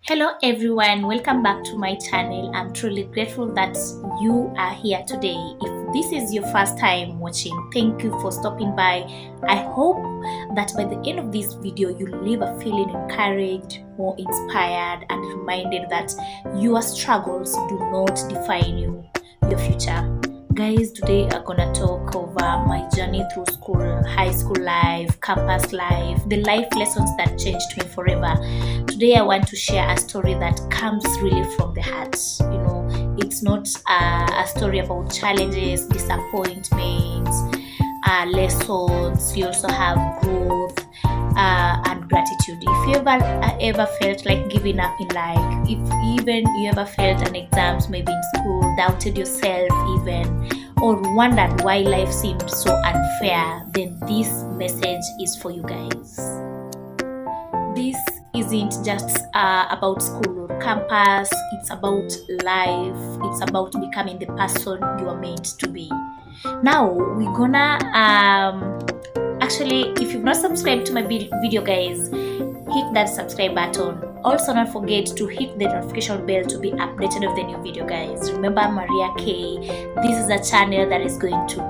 Hello everyone, welcome back to my channel. I'm truly grateful that you are here today. If this is your first time watching, thank you for stopping by. I hope that by the end of this video you leave a feeling encouraged, more inspired, and reminded that your struggles do not define your future. Guys, today I'm gonna talk over my journey through school, high school life, campus life, the life lessons that changed me forever. Today I want to share a story that comes really from the heart. It's not a story about challenges, disappointments, lessons. We also have growth and gratitude. If you ever felt like giving up in life, if even you ever felt an exams maybe in school, doubted yourself even, or wondered why life seemed so unfair, then this message is for you guys. This isn't just about school or campus, it's about life, it's about becoming the person you are meant to be. Now we're gonna actually, if you've not subscribed to my video guys, hit that subscribe button. Also, not forget to hit the notification bell to be updated of the new video guys. Remember, Maria K, this is a channel that is going to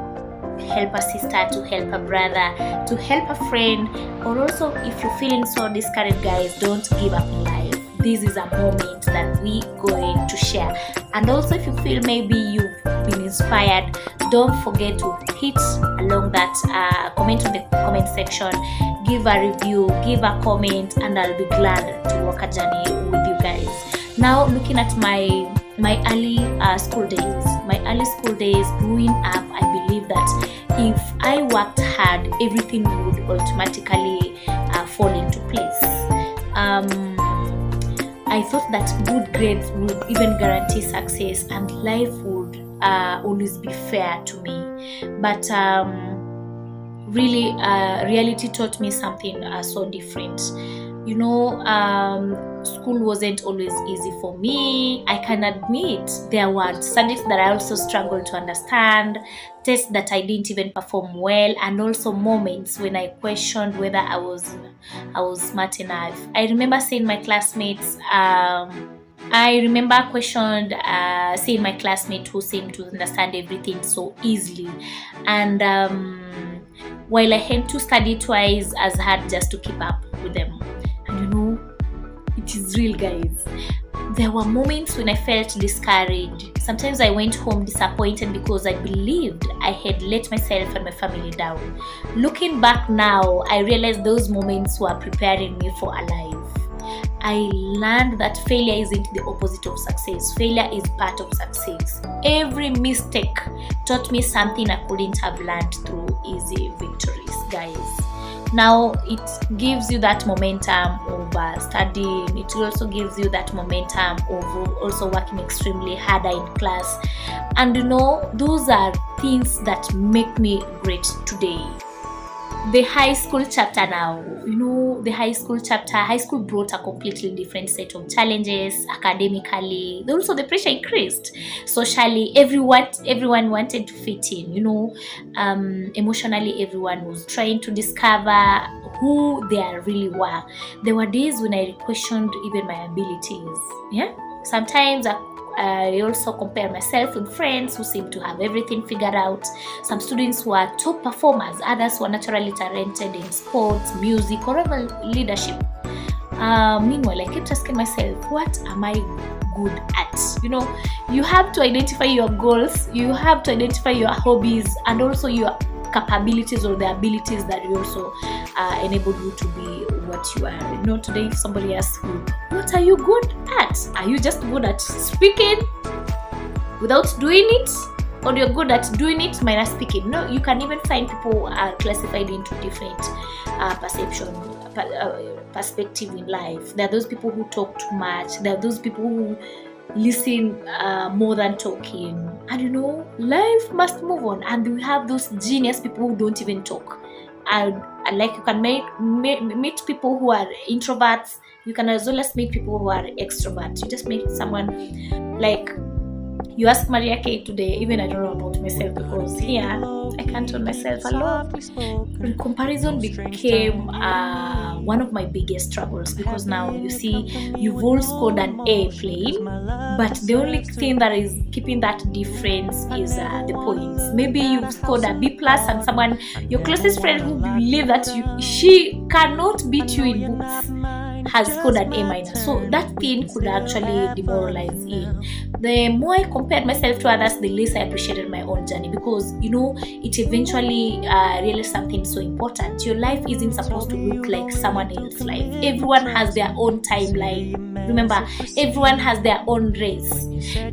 help a sister, to help a brother, to help a friend, or also if you're feeling so discouraged guys, don't give up in life. This is a moment that we going to share. And also if you feel maybe you've been inspired, don't forget to hit along that comment in the comment section, give a review, give a comment, and I'll be glad to walk a journey with you guys. Now looking at my early school days growing up, I believe that if I worked hard, everything would automatically fall into place. I thought that good grades would even guarantee success and life would always be fair to me. But really, reality taught me something so different. School wasn't always easy for me. I can admit there were subjects that I also struggled to understand, tests that I didn't even perform well, and also moments when I questioned whether I was smart enough. I remember saying my classmates. I remember questioned seeing my classmate who seemed to understand everything so easily, and while I had to study twice as hard just to keep up with them. And it is real, guys. There were moments when I felt discouraged. Sometimes I went home disappointed because I believed I had let myself and my family down. Looking back now, I realized those moments were preparing me for a life. I learned that failure isn't the opposite of success. Failure is part of success. Every mistake taught me something I couldn't have learned through easy victories, guys. Now it gives you that momentum over studying. It also gives you that momentum over also working extremely harder in class. And those are things that make me great today. The high school chapter now, high school brought a completely different set of challenges. Academically, also the pressure increased. Socially, everyone wanted to fit in. Emotionally, everyone was trying to discover who they really were. There were days when I questioned even my abilities. Sometimes I also compare myself with friends who seem to have everything figured out. Some students were top performers, others were naturally talented in sports, music, or even leadership. Meanwhile, I kept asking myself, what am I good at? You have to identify your goals, you have to identify your hobbies, and also your capabilities or the abilities that you also enabled you to be what you are. Today if somebody asks you, what are you good at? Are you just good at speaking without doing it? Or you're good at doing it minus speaking? You can even find people are classified into different perspective in life. There are those people who talk too much. There are those people who listen more than talking. And life must move on, and we have those genius people who don't even talk. And like, you can meet people who are introverts. You can as well as meet people who are extroverts. You just meet someone, like you ask Maria K today, even I don't know about myself, because here I can't own myself alone. Comparison became one of my biggest struggles, because now you see, you've all scored an A plane, but the only thing that is keeping that difference is the points. Maybe you've scored a B plus, and someone, your closest friend who believe that she cannot beat you in books, has scored an A minus. So that thing could actually demoralize in. The more I compared myself to others, the less I appreciated my own journey, because it eventually realized something so important. Your life isn't supposed to look like someone else's life. Everyone has their own timeline. Remember, everyone has their own race.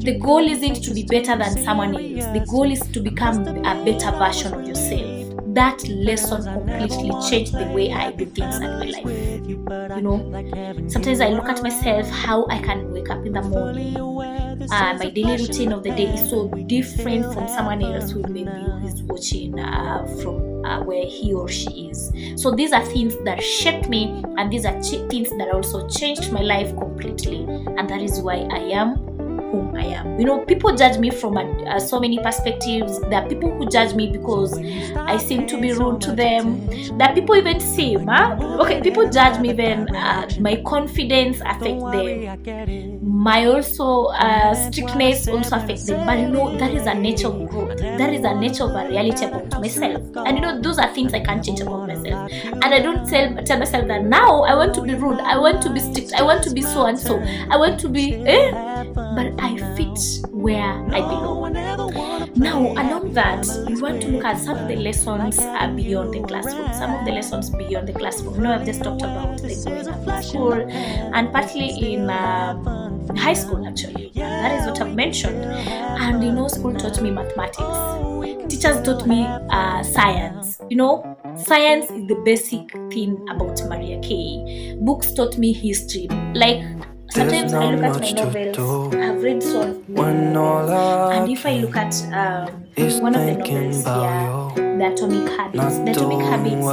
The goal isn't to be better than someone else. The goal is to become a better version of yourself. That lesson completely changed the way I do things in my life. Sometimes I look at myself, how I can wake up in the morning. My daily routine of the day is so different from someone else who maybe is watching from where he or she is. So these are things that shaped me, and these are things that also changed my life completely. And that is why I am whom I am. People judge me from so many perspectives. There are people who judge me because I seem to be rude to them. There are people even people judge me when my confidence affects them. My also strictness also affects them. But that is a nature of growth. That is a nature of a reality about myself. And those are things I can't change about myself. And I don't tell myself that now I want to be rude, I want to be strict, I want to be so and so, I want to be but I fit where I belong. Now, along that, we want to look at some of the lessons beyond the classroom. Some of the lessons beyond the classroom. I've just talked about the growing up in school, and partly in high school, actually. That is what I've mentioned. And school taught me mathematics. Teachers taught me science. Science is the basic thing about Maria K. Books taught me history. Sometimes I look at my novels, I've read so and if I look at one of the novels here, The Atomic Habits. The Atomic Habits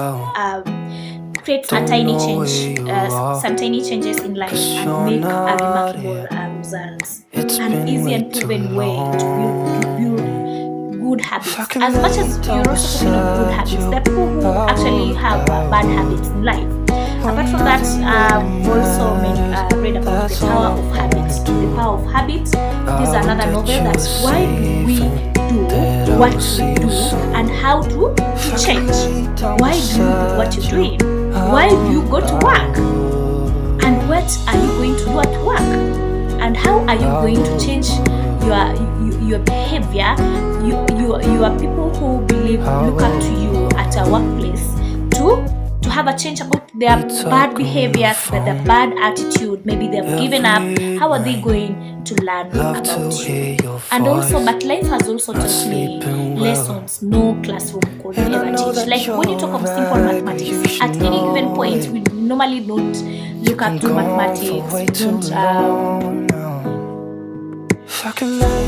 creates a tiny change, some tiny changes in life, and make a remarkable results. An easy and proven way to build good habits. As much as you're also talking of good habits, there are people who actually have bad habits in life. Apart from that, I've also read about The Power of Habits. The Power of Habits is another novel that's why do we do what we do and how to change. Why do you do what you're doing? Why do you go to work? And what are you going to do at work? And how are you going to change your behavior? You are people who look up to you at a workplace to have a change about their bad behaviors, their bad attitude. Maybe they've given up. How are they going to learn about you? And also, but life has also taught me lessons no classroom could ever teach. Like when you talk of simple mathematics, at any given point, we normally don't look up to mathematics. We don't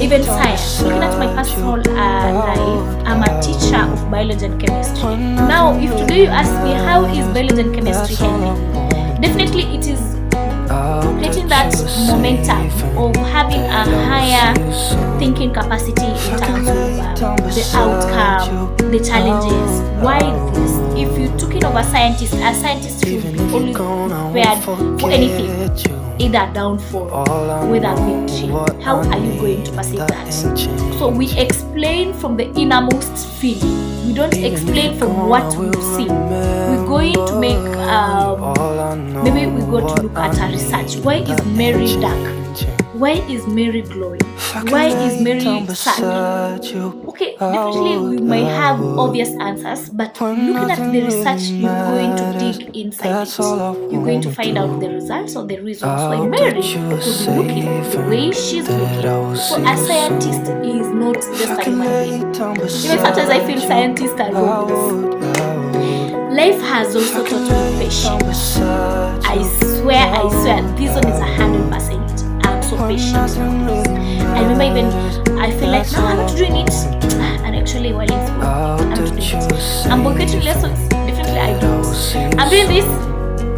even science. Looking at my personal life, I'm a teacher of biology and chemistry. Now, if today you ask me how is biology and chemistry helping, definitely it is creating that momentum of having a higher thinking capacity in terms of the outcome, the challenges. Why this? If you're talking of a scientist should be only prepared for anything. Either downfall, whether victory. How are you going to perceive that? So we explain from the innermost feeling. We don't explain from what we've seen. We're going to make, maybe we're going to look at a research. Why is Mary dark? Why is Mary glowing? Why is Mary sad? Okay, definitely we may have obvious answers, but looking at the research, you're going to dig inside it. You're going to find out the results or the reasons why Mary could be looking the way she's looking. So a scientist is not just a human being. Even sometimes I feel scientists are robots. Life has also taught me patience. I swear, this one is 100%. I'm so patient. I remember even, I feel like, no, I'm not doing it. And actually, while it's school, I'm doing it. I'm boycotting lessons. Definitely, I don't. I'm doing this.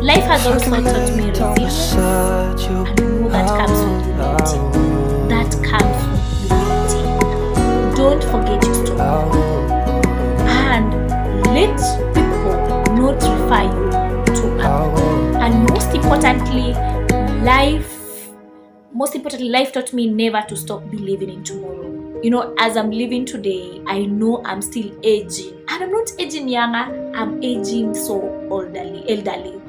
Life has also taught me resilience. And you know that comes with humility. That comes with humility. Don't forget your story. importantly, life most importantly, life taught me never to stop believing in tomorrow. As I'm living today, I know I'm still aging. And I'm not aging younger, I'm aging so elderly.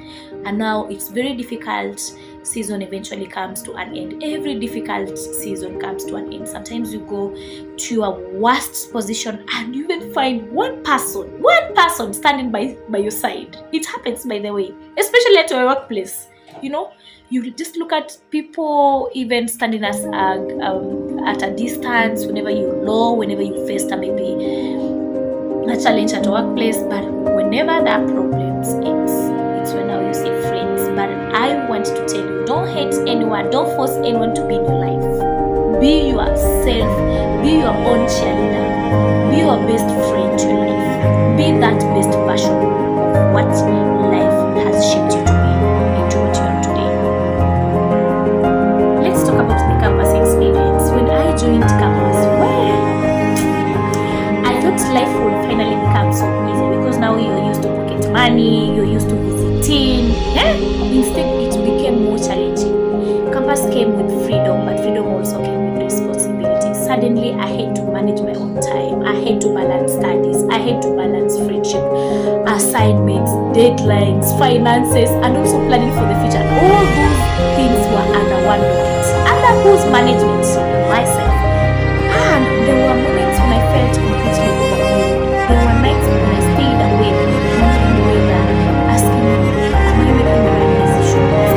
And now it's very difficult. Season eventually comes to an end. Every difficult season comes to an end. Sometimes you go to your worst position and you even find one person standing by your side. It happens, by the way, especially at your workplace. You just look at people even standing at a distance whenever you're low, whenever you face maybe a challenge at workplace. But whenever there are problems, it's when now you see friends. But I want to tell you, don't hate anyone, don't force anyone to be in your life. Be yourself, be your own cheerleader, be your best friend to your life, be that best version of what life has shaped you to be into what you are today. Let's talk about the campus experience. When I joined campus, I thought life would finally become so easy because now you're used to pocket money, you're used to visiting. Instead, it became more challenging. Campus came with freedom, but freedom also came with responsibility. Suddenly, I had to manage my own time. I had to balance studies. I had to balance friendship, assignments, deadlines, finances, and also planning for the future. All those things were under one bucket, under whose management? Myself. And there were moments when I felt completely overwhelmed. There were nights when I stayed awake, wondering whether, asking, am I making the right decision? Am I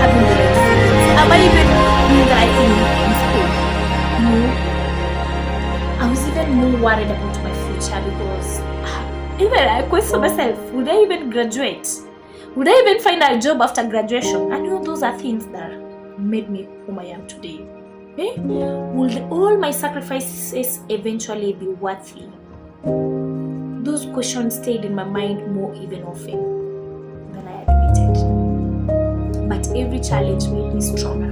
having the right friends? Am I even doing the right thing in school? I was even more worried about my future because even I questioned myself, would I even graduate? Would I even find a job after graduation? And those are things that made me whom I am today. Will all my sacrifices eventually be worthy? Those questions stayed in my mind more even often than I admitted. But every challenge made me stronger.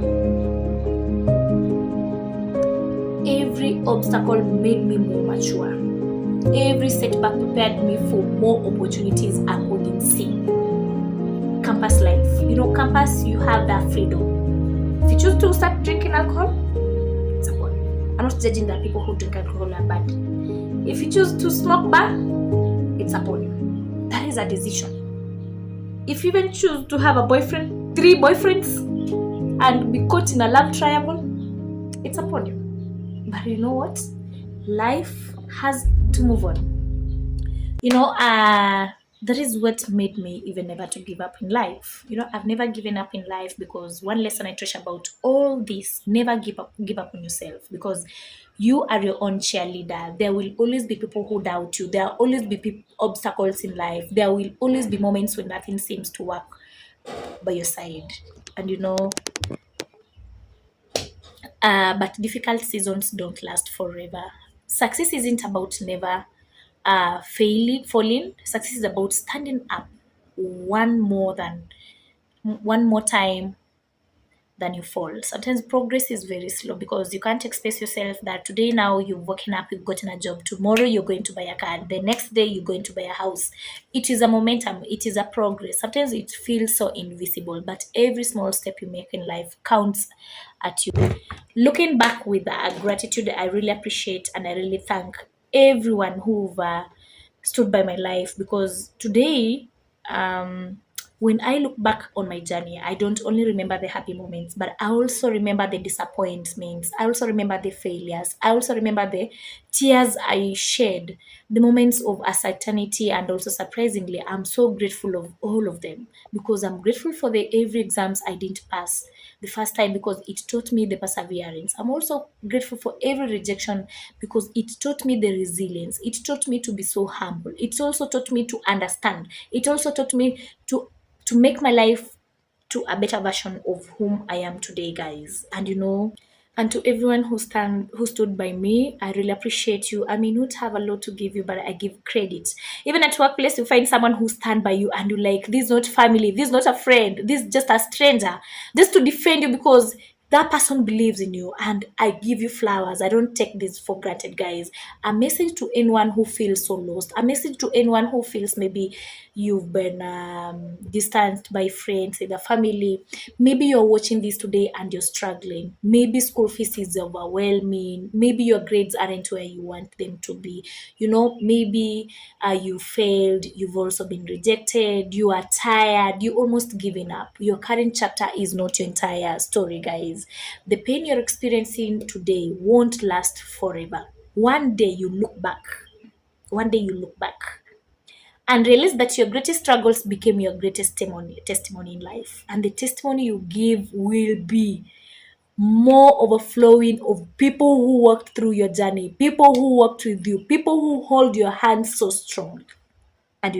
Every obstacle made me more mature. Every setback prepared me for more opportunities I couldn't see. Campus life. Campus, you have that freedom. If you choose to start drinking alcohol, it's upon you. I'm not judging that people who drink alcohol are bad. If you choose to smoke bar, it's upon you. That is a decision. If you even choose to have a boyfriend, 3 boyfriends, and be caught in a love triangle, it's upon you. But you know what? Life has to move on. That is what made me even never to give up in life. I've never given up in life because one lesson I teach about all this: never give up on yourself, because you are your own cheerleader. There will always be people who doubt you. There will always be obstacles in life. There will always be moments when nothing seems to work by your side. And but difficult seasons don't last forever. Success isn't about never falling. Success is about standing up one more time than you fall. Sometimes progress is very slow because you can't expect yourself that today now you've woken up, you've gotten a job, tomorrow you're going to buy a car, the next day you're going to buy a house. It is a momentum, it is a progress. Sometimes it feels so invisible, but every small step you make in life counts at you. Looking back with gratitude, I really appreciate and I really thank everyone who've stood by my life, because today, when I look back on my journey, I don't only remember the happy moments, but I also remember the disappointments. I also remember the failures. I also remember the tears I shed, the moments of uncertainty, and also surprisingly, I'm so grateful of all of them, because I'm grateful for the every exams I didn't pass the first time because it taught me the perseverance. I'm also grateful for every rejection because it taught me the resilience. It taught me to be so humble. It also taught me to understand. It also taught me to make my life to a better version of whom I am today, guys. And to everyone who stood by me, I really appreciate you. I may not have a lot to give you, but I give credit. Even at workplace, you find someone who stand by you and you like, this is not family, this is not a friend, this is just a stranger, just to defend you because That person believes in you, and I give you flowers. I don't take this for granted, guys. A message to anyone who feels so lost, a message to anyone who feels maybe you've been distanced by friends and the family. Maybe you're watching this today and you're struggling. Maybe school fees is overwhelming. Maybe your grades aren't where you want them to be. Maybe you failed, you've also been rejected, you are tired, you almost giving up. Your current chapter is not your entire story, guys. The pain you're experiencing today won't last forever. One day you look back and realize that your greatest struggles became your greatest testimony in life. And the testimony you give will be more overflowing of people who walked through your journey, people who walked with you, people who hold your hand so strong. And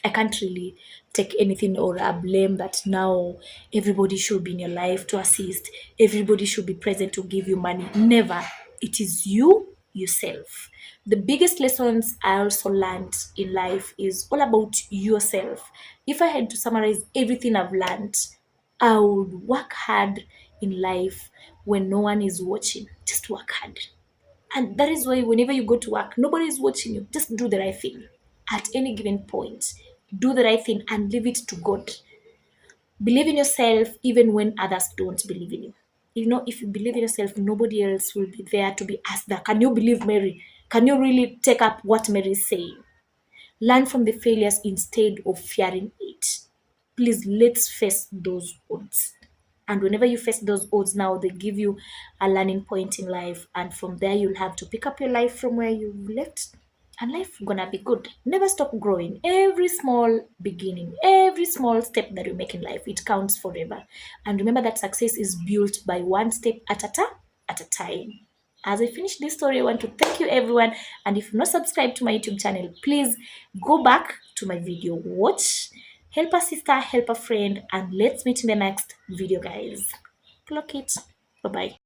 I can't really take anything or blame that now everybody should be in your life to assist, everybody should be present to give you money. Never. It is you yourself. The biggest lessons I also learned in life is all about yourself. If I had to summarize everything I've learned, I would work hard in life when no one is watching. Just work hard. And that is why whenever you go to work, nobody is watching you. Just do the right thing at any given point. Do the right thing and leave it to God. Believe in yourself even when others don't believe in you. If you believe in yourself, nobody else will be there to be asked that. Can you believe Mary? Can you really take up what Mary is saying? Learn from the failures instead of fearing it. Please, let's face those odds. And whenever you face those odds now, they give you a learning point in life. And from there, you'll have to pick up your life from where you left. And life gonna be good. Never stop growing. Every small beginning, every small step that you make in life, it counts forever. And remember that success is built by one step at a time. As I finish this story, I want to thank you everyone. And if you're not subscribed to my YouTube channel, please go back to my video, watch, help a sister, help a friend, and let's meet in the next video, guys. Clock it. Bye bye.